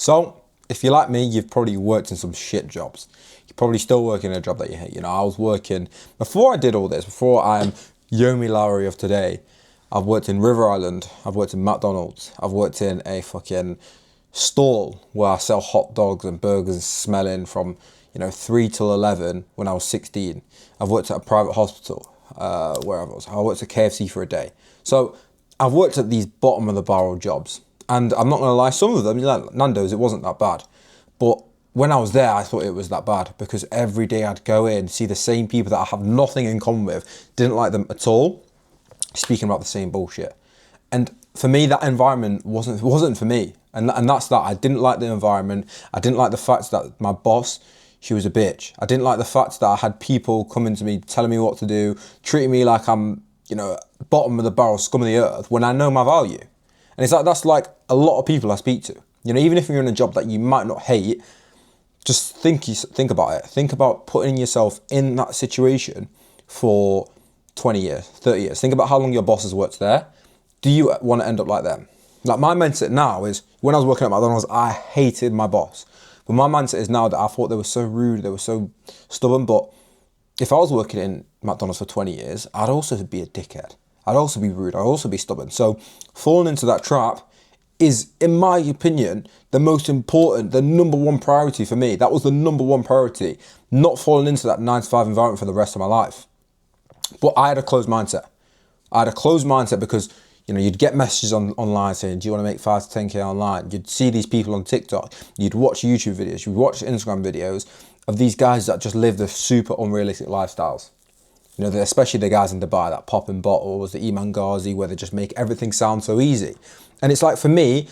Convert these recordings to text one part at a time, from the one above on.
So, if you're like me, you've probably worked in some shit jobs. You're probably still working a job that you hate. You know, I was working, before I did all this, before I'm Yomi Lowry of today, I've worked in River Island, I've worked in McDonald's, I've worked in a fucking stall where I sell hot dogs and burgers smelling from, 3 till 11 when I was 16. I've worked at a private hospital, where I worked at KFC for a day. So I've worked at these bottom of the barrel jobs. And I'm not going to lie, some of them, like Nando's, it wasn't that bad. But when I was there, I thought it was that bad because every day I'd go in, see the same people that I have nothing in common with, didn't like them at all, speaking about the same bullshit. And for me, that environment wasn't for me. And that's that. I didn't like the environment. I didn't like the fact that my boss, she was a bitch. I didn't like the fact that I had people coming to me, telling me what to do, treating me like I'm, bottom of the barrel, scum of the earth, when I know my value. And it's like, that's like a lot of people I speak to. Even if you're in a job that you might not hate, just think about it. Think about putting yourself in that situation for 20 years, 30 years. Think about how long your boss has worked there. Do you want to end up like them? Like my mindset now is, when I was working at McDonald's, I hated my boss. But my mindset is now that I thought they were so rude, they were so stubborn. But if I was working in McDonald's for 20 years, I'd also be a dickhead. I'd also be rude. I'd also be stubborn. So falling into that trap is, in my opinion, the most important, the number one priority for me. That was the number one priority, not falling into that 9 to 5 environment for the rest of my life. But I had a closed mindset. Because, you'd get messages online saying, do you want to make 5 to 10K online? You'd see these people on TikTok. You'd watch YouTube videos. You'd watch Instagram videos of these guys that just live the super unrealistic lifestyles. Especially the guys in Dubai that pop in bottles, the Iman Ghazi, where they just make everything sound so easy. And it's like, for me,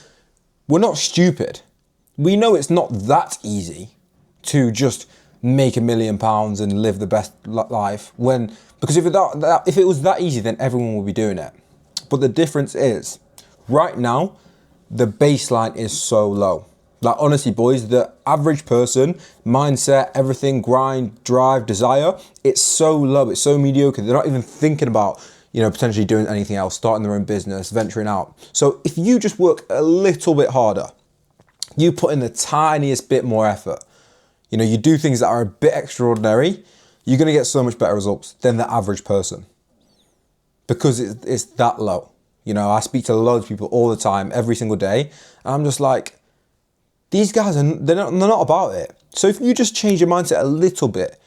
we're not stupid. We know it's not that easy to just make £1 million and live the best life. Because if it was that easy, then everyone would be doing it. But the difference is, right now, the baseline is so low. Like, honestly, boys, the average person, mindset, everything, grind, drive, desire, it's so low, it's so mediocre. They're not even thinking about, potentially doing anything else, starting their own business, venturing out. So if you just work a little bit harder, you put in the tiniest bit more effort, you do things that are a bit extraordinary, you're going to get so much better results than the average person. Because it's that low. I speak to loads of people all the time, every single day, and I'm just like, these guys, they're not about it. So if you just change your mindset a little bit,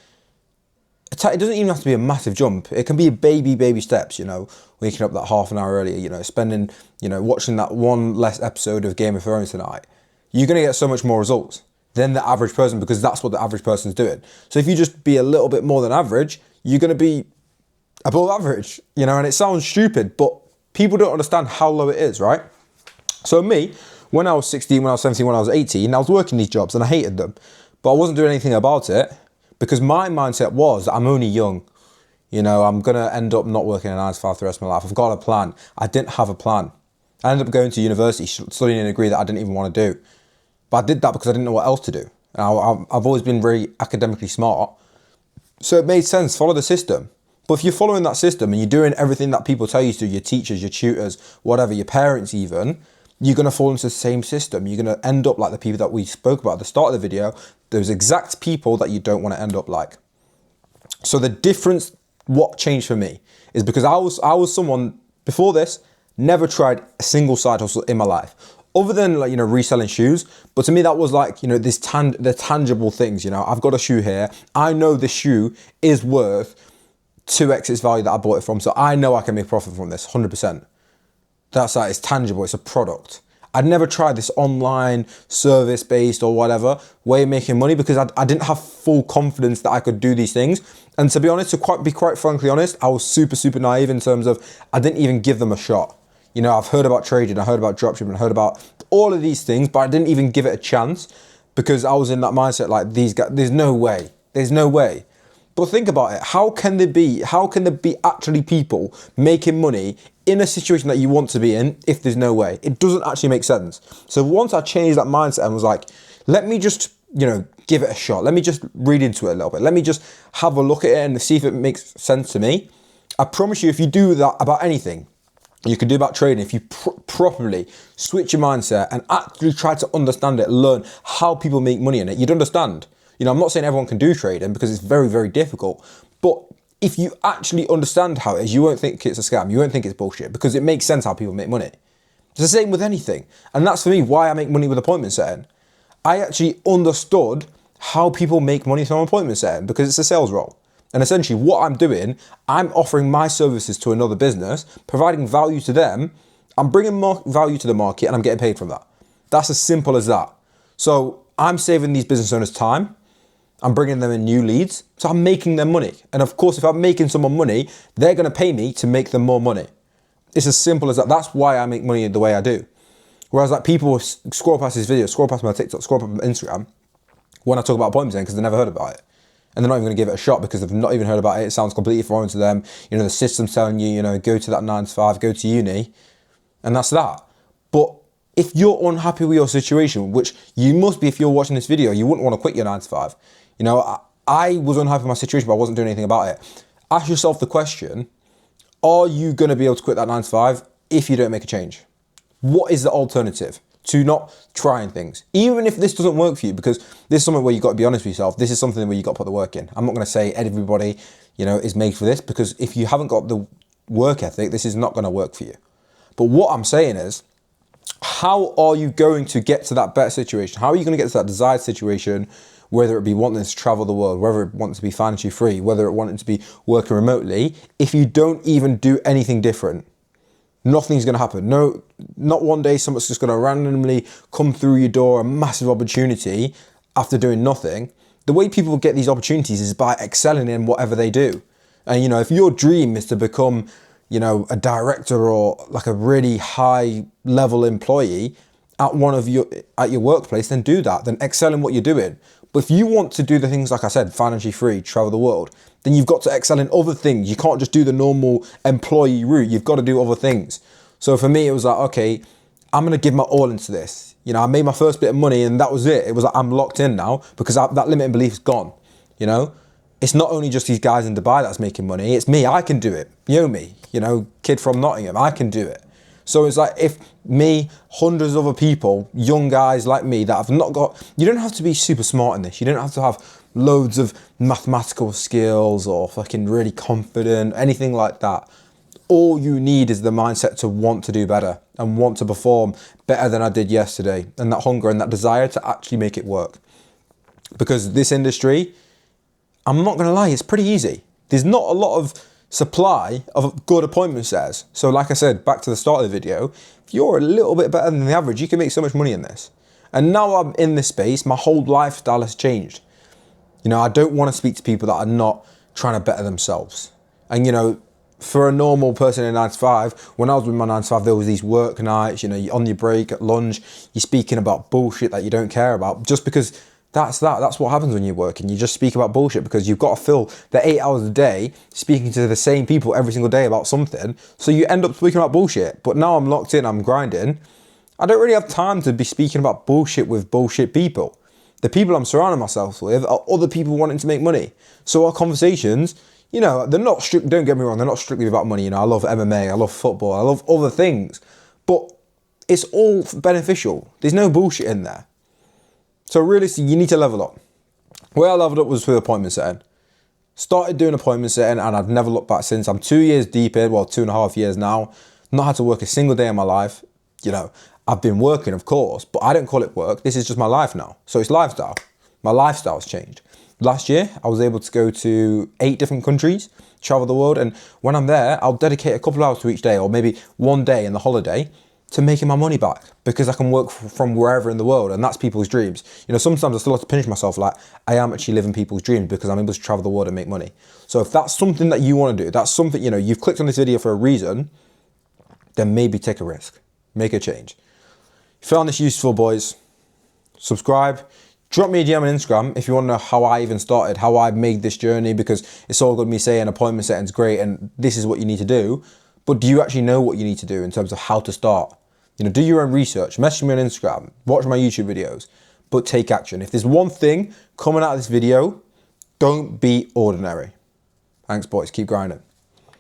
it doesn't even have to be a massive jump. It can be baby steps, waking up that half an hour earlier, spending, watching that one less episode of Game of Thrones tonight. You're going to get so much more results than the average person, because that's what the average person's doing. So if you just be a little bit more than average, you're going to be above average, and it sounds stupid, but people don't understand how low it is, right? So me, when I was 16, when I was 17, when I was 18, I was working these jobs and I hated them, but I wasn't doing anything about it because my mindset was, I'm only young. I'm going to end up not working a 9 to 5 for the rest of my life. I've got a plan. I didn't have a plan. I ended up going to university, studying a degree that I didn't even want to do. But I did that because I didn't know what else to do. And I've always been very academically smart. So it made sense, follow the system. But if you're following that system and you're doing everything that people tell you to, your teachers, your tutors, whatever, your parents even, you're going to fall into the same system. You're going to end up like the people that we spoke about at the start of the video, those exact people that you don't want to end up like. So the difference, what changed for me, is because I was someone, before this, never tried a single side hustle in my life. Other than reselling shoes, but to me that was like, the tangible things, I've got a shoe here. I know the shoe is worth 2x its value that I bought it from. So I know I can make profit from this, 100%. That's like, it's tangible, it's a product. I'd never tried this online, service-based or whatever way of making money because I didn't have full confidence that I could do these things. And to be honest, be quite frankly honest, I was super, super naive in terms of I didn't even give them a shot. I've heard about trading, I heard about dropshipping, I heard about all of these things, but I didn't even give it a chance because I was in that mindset like, these guys, there's no way. But think about it, how can there be actually people making money in a situation that you want to be in if there's no way? It doesn't actually make sense. So once I changed that mindset and was like, let me just, give it a shot. Let me just read into it a little bit. Let me just have a look at it and see if it makes sense to me. I promise you, if you do that about anything, you can do about trading if you properly switch your mindset and actually try to understand it, learn how people make money in it. You'd understand. I'm not saying everyone can do trading because it's very, very difficult. But if you actually understand how it is, you won't think it's a scam. You won't think it's bullshit because it makes sense how people make money. It's the same with anything. And that's for me why I make money with appointment setting. I actually understood how people make money from appointment setting because it's a sales role. And essentially what I'm doing, I'm offering my services to another business, providing value to them. I'm bringing more value to the market and I'm getting paid from that. That's as simple as that. So I'm saving these business owners time. I'm bringing them in new leads. So I'm making them money. And of course, if I'm making someone money, they're going to pay me to make them more money. It's as simple as that. That's why I make money the way I do. Whereas like people scroll past this video, scroll past my TikTok, scroll past my Instagram when I talk about appointment setting because they never heard about it. And they're not even going to give it a shot because they've not even heard about it. It sounds completely foreign to them. The system's telling you, go to that 9 to 5, go to uni, and that's that. But if you're unhappy with your situation, which you must be if you're watching this video, you wouldn't want to quit your 9 to 5. I was unhappy with my situation, but I wasn't doing anything about it. Ask yourself the question, are you going to be able to quit that 9 to 5 if you don't make a change? What is the alternative to not trying things? Even if this doesn't work for you, because this is something where you've got to be honest with yourself. This is something where you've got to put the work in. I'm not going to say everybody, is made for this, because if you haven't got the work ethic, this is not going to work for you. But what I'm saying is, how are you going to get to that better situation? How are you going to get to that desired situation, whether it be wanting to travel the world, whether it wants to be financially free, whether it wanting to be working remotely, if you don't even do anything different? Nothing's going to happen. No, not one day someone's just going to randomly come through your door, a massive opportunity after doing nothing. The way people get these opportunities is by excelling in whatever they do. And, if your dream is to become, a director or like a really high level employee at your workplace, then do that. Then excel in what you're doing. But if you want to do the things, like I said, financially free, travel the world, then you've got to excel in other things. You can't just do the normal employee route. You've got to do other things. So for me, it was like, okay, I'm going to give my all into this. I made my first bit of money and that was it. It was like, I'm locked in now because that limiting belief is gone. It's not only just these guys in Dubai that's making money. It's me. I can do it. Me, kid from Nottingham. I can do it. So it's like if me, hundreds of other people, young guys like me that have not got, you don't have to be super smart in this. You don't have to have loads of mathematical skills or fucking really confident, anything like that. All you need is the mindset to want to do better and want to perform better than I did yesterday, and that hunger and that desire to actually make it work. Because this industry, I'm not going to lie, it's pretty easy. There's not a lot of supply of good appointment setters. So like I said, back to the start of the video, if you're a little bit better than the average, you can make so much money in this. And now I'm in this space, my whole lifestyle has changed. I don't want to speak to people that are not trying to better themselves. And for a normal person in 9 to 5, when I was with my 9 to 5, there was these work nights, you're on your break at lunch, you're speaking about bullshit that you don't care about, just because that's what happens when you're working. You just speak about bullshit because you've got to fill the 8 hours a day speaking to the same people every single day about something. So you end up speaking about bullshit. But now I'm locked in, I'm grinding. I don't really have time to be speaking about bullshit with bullshit people. The people I'm surrounding myself with are other people wanting to make money. So our conversations, they're not strict, don't get me wrong, they're not strictly about money. I love MMA, I love football, I love other things. But it's all beneficial. There's no bullshit in there. So realistically, you need to level up. Where I leveled up was with appointment setting. Started doing appointment setting and I've never looked back since. I'm 2 years deep in, 2.5 years now. Not had to work a single day in my life. I've been working, of course, but I don't call it work. This is just my life now. So it's lifestyle. My lifestyle's changed. Last year, I was able to go to 8 different countries, travel the world. And when I'm there, I'll dedicate a couple of hours to each day or maybe one day in the holiday to making my money back because I can work from wherever in the world, and that's people's dreams. Sometimes I still have to punish myself, like I am actually living people's dreams because I'm able to travel the world and make money. So if that's something that you want to do, that's something, you've clicked on this video for a reason, then maybe take a risk, make a change. If you found this useful, boys, subscribe, drop me a DM on Instagram if you want to know how I even started, how I made this journey, because it's all good me saying appointment setting's great and this is what you need to do. But do you actually know what you need to do in terms of how to start? Do your own research, message me on Instagram, watch my YouTube videos, but take action. If there's one thing coming out of this video, don't be ordinary. Thanks, boys. Keep grinding.